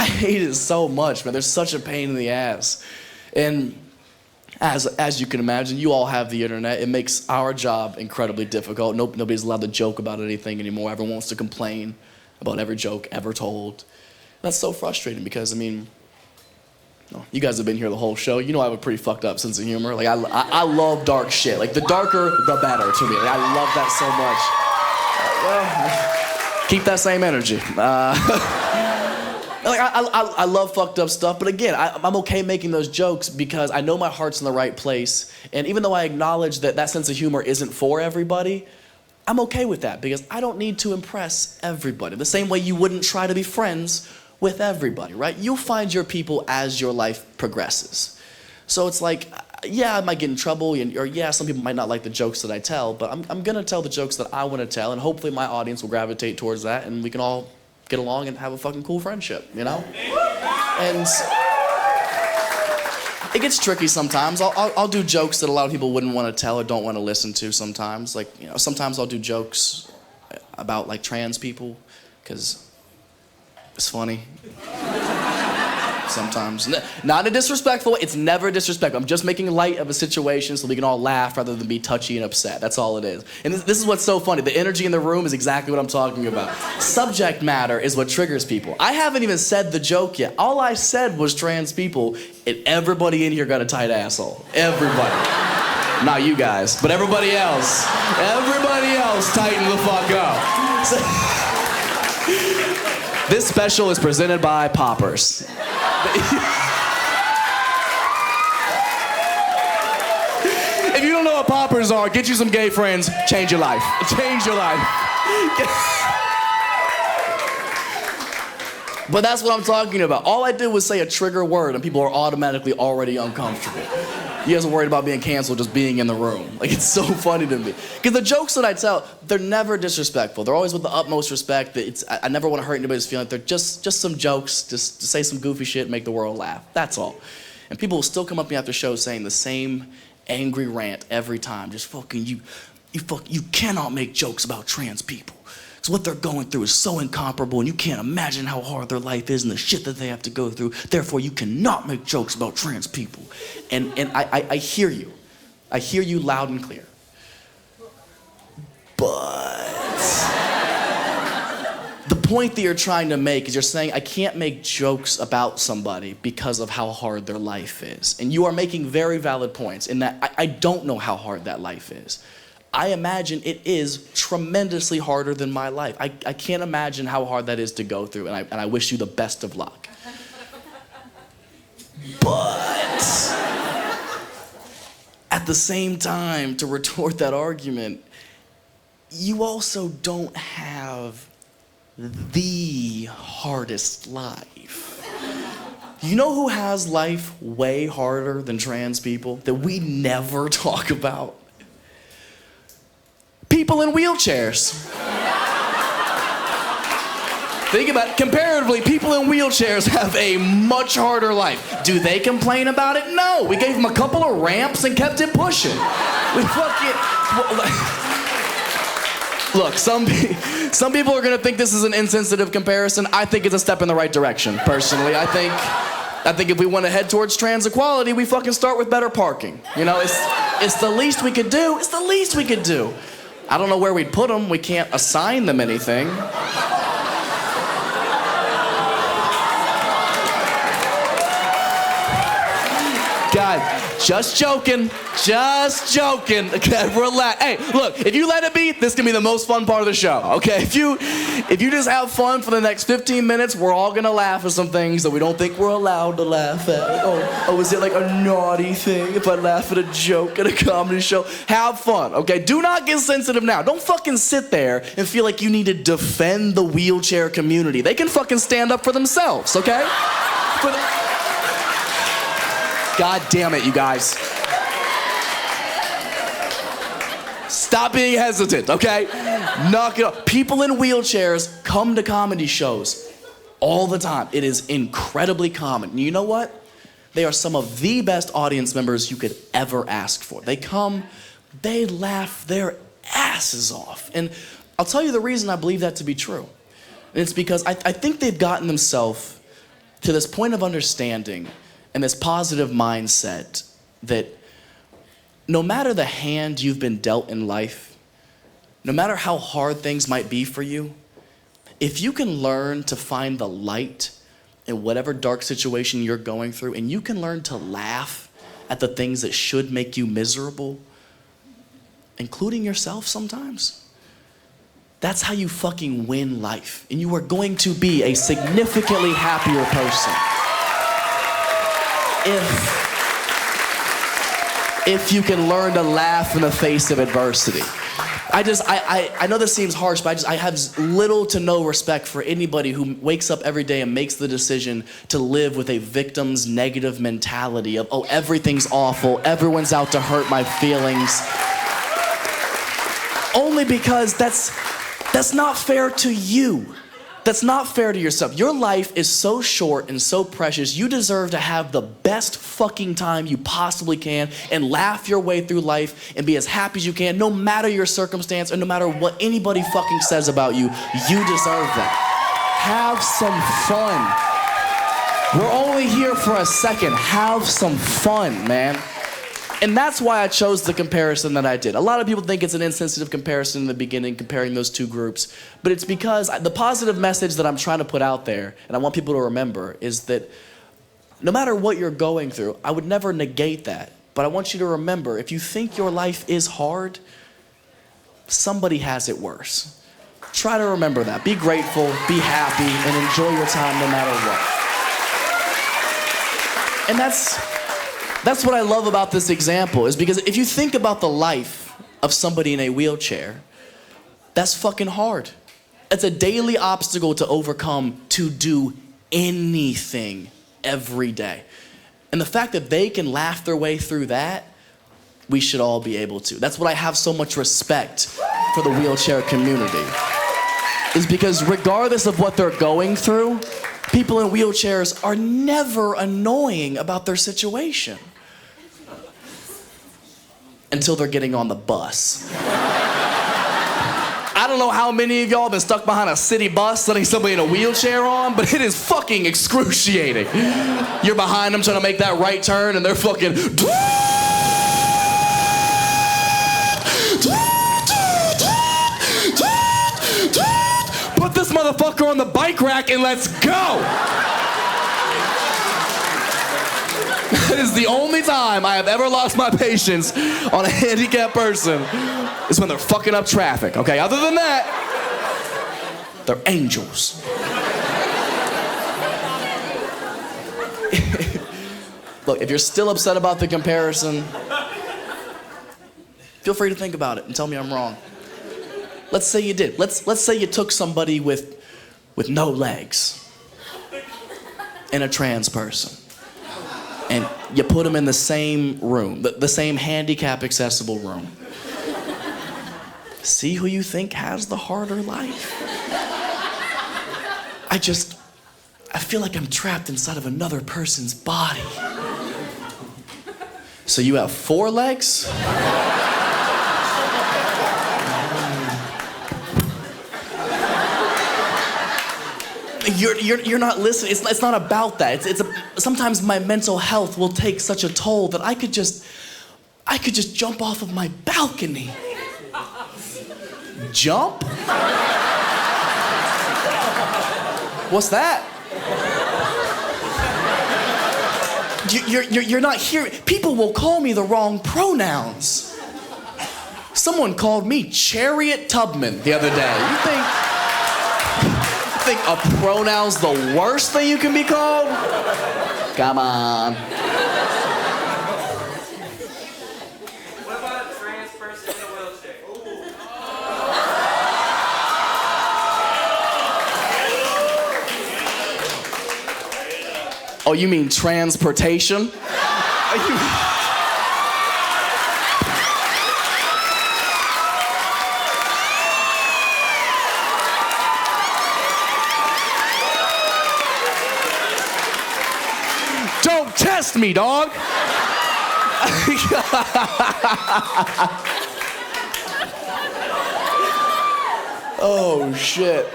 I hate it so much, man. There's such a pain in the ass. And as you can imagine, you all have the internet. It makes our job incredibly difficult. Nobody's allowed to joke about anything anymore. Everyone wants to complain about every joke ever told. That's so frustrating because, I mean, you guys have been here the whole show. You know I have a pretty fucked up sense of humor. Like, I love dark shit. Like, the darker, the better to me. Like, I love that so much. Well, keep that same energy. Like, I love fucked up stuff, but again, I'm okay making those jokes because I know my heart's in the right place. And even though I acknowledge that that sense of humor isn't for everybody, I'm okay with that because I don't need to impress everybody. The same way you wouldn't try to be friends with everybody, right? You'll find your people as your life progresses. So it's like, yeah, I might get in trouble, or yeah, some people might not like the jokes that I tell, but I'm gonna tell the jokes that I wanna tell, and hopefully my audience will gravitate towards that, and we can all get along and have a fucking cool friendship, you know? And it gets tricky sometimes. I'll do jokes that a lot of people wouldn't want to tell or don't want to listen to sometimes. Like, you know, sometimes I'll do jokes about, like, trans people, because it's funny. Sometimes. Not in a disrespectful way. It's never disrespectful. I'm just making light of a situation so we can all laugh rather than be touchy and upset. That's all it is. And this is what's so funny. The energy in the room is exactly what I'm talking about. Subject matter is what triggers people. I haven't even said the joke yet. All I said was trans people, and everybody in here got a tight asshole. Everybody. Not you guys, but everybody else. Everybody else tighten the fuck up. This special is presented by Poppers. If you don't know what Poppers are, get you some gay friends, change your life. Change your life. But that's what I'm talking about. All I did was say a trigger word and people are automatically already uncomfortable. You guys are worried about being canceled just being in the room. Like, it's so funny to me. Because the jokes that I tell, they're never disrespectful. They're always with the utmost respect. I never want to hurt anybody's feelings. They're just some jokes, just to say some goofy shit and make the world laugh. That's all. And people will still come up to me after shows saying the same angry rant every time. Just fucking, you cannot make jokes about trans people. So what they're going through is so incomparable, and you can't imagine how hard their life is and the shit that they have to go through. Therefore, you cannot make jokes about trans people. And I hear you. I hear you loud and clear. But the point that you're trying to make is you're saying, I can't make jokes about somebody because of how hard their life is. And you are making very valid points in that I don't know how hard that life is. I imagine it is tremendously harder than my life. I can't imagine how hard that is to go through, and I wish you the best of luck. But at the same time, to retort that argument, you also don't have the hardest life. You know who has life way harder than trans people that we never talk about? People in wheelchairs. Think about it. Comparatively, people in wheelchairs have a much harder life. Do they complain about it? No. We gave them a couple of ramps and kept it pushing. We fucking... Look, some people are going to think this is an insensitive comparison. I think it's a step in the right direction, personally. I think if we want to head towards trans equality, we fucking start with better parking. You know, it's the least we could do. It's the least we could do. I don't know where we'd put them. We can't assign them anything. God, just joking. Just joking. Okay, relax. Hey, look, if you let it be, this can be the most fun part of the show, okay? If you just have fun for the next 15 minutes, we're all gonna laugh at some things that we don't think we're allowed to laugh at. Oh, is it like a naughty thing if I laugh at a joke at a comedy show? Have fun, okay? Do not get sensitive now. Don't fucking sit there and feel like you need to defend the wheelchair community. They can fucking stand up for themselves, okay? God damn it, you guys. Stop being hesitant, okay? Knock it off. People in wheelchairs come to comedy shows all the time. It is incredibly common. And you know what? They are some of the best audience members you could ever ask for. They come, they laugh their asses off. And I'll tell you the reason I believe that to be true. And it's because I think they've gotten themselves to this point of understanding and this positive mindset that no matter the hand you've been dealt in life, no matter how hard things might be for you, if you can learn to find the light in whatever dark situation you're going through, and you can learn to laugh at the things that should make you miserable, including yourself sometimes, that's how you fucking win life. And you are going to be a significantly happier person if you can learn to laugh in the face of adversity. I know this seems harsh, but I have little to no respect for anybody who wakes up every day and makes the decision to live with a victim's negative mentality of, oh, everything's awful, everyone's out to hurt my feelings. Only because that's not fair to you. That's not fair to yourself. Your life is so short and so precious. You deserve to have the best fucking time you possibly can and laugh your way through life and be as happy as you can, no matter your circumstance or no matter what anybody fucking says about you. You deserve that. Have some fun. We're only here for a second. Have some fun, man. And that's why I chose the comparison that I did. A lot of people think it's an insensitive comparison in the beginning, comparing those two groups. But it's because the positive message that I'm trying to put out there, and I want people to remember, is that no matter what you're going through, I would never negate that. But I want you to remember, if you think your life is hard, somebody has it worse. Try to remember that. Be grateful, be happy, and enjoy your time no matter what. And that's what I love about this example, is because if you think about the life of somebody in a wheelchair, that's fucking hard. It's a daily obstacle to overcome to do anything every day. And the fact that they can laugh their way through that, we should all be able to. That's what I have so much respect for the wheelchair community, is because regardless of what they're going through, people in wheelchairs are never annoying about their situation. Until they're getting on the bus. I don't know how many of y'all have been stuck behind a city bus letting somebody in a wheelchair on, but it is fucking excruciating. You're behind them trying to make that right turn and they're fucking... Put this motherfucker on the bike rack and let's go! That is the only time I have ever lost my patience on a handicapped person, is when they're fucking up traffic, okay? Other than that, they're angels. Look, if you're still upset about the comparison, feel free to think about it and tell me I'm wrong. Let's say you did. Let's say you took somebody with no legs and a trans person, and you put them in the same room, the same handicap-accessible room. See who you think has the harder life? I feel like I'm trapped inside of another person's body. So you have 4 legs? You're not listening. It's not about that. Sometimes my mental health will take such a toll that I could just jump off of my balcony. Jump? What's that? You're not hearing. People will call me the wrong pronouns. Someone called me Chariot Tubman the other day. You think a pronoun's the worst thing you can be called? Come on. What about a trans person in a wheelchair? Oh, you mean transportation? Don't test me, dog. Oh, shit.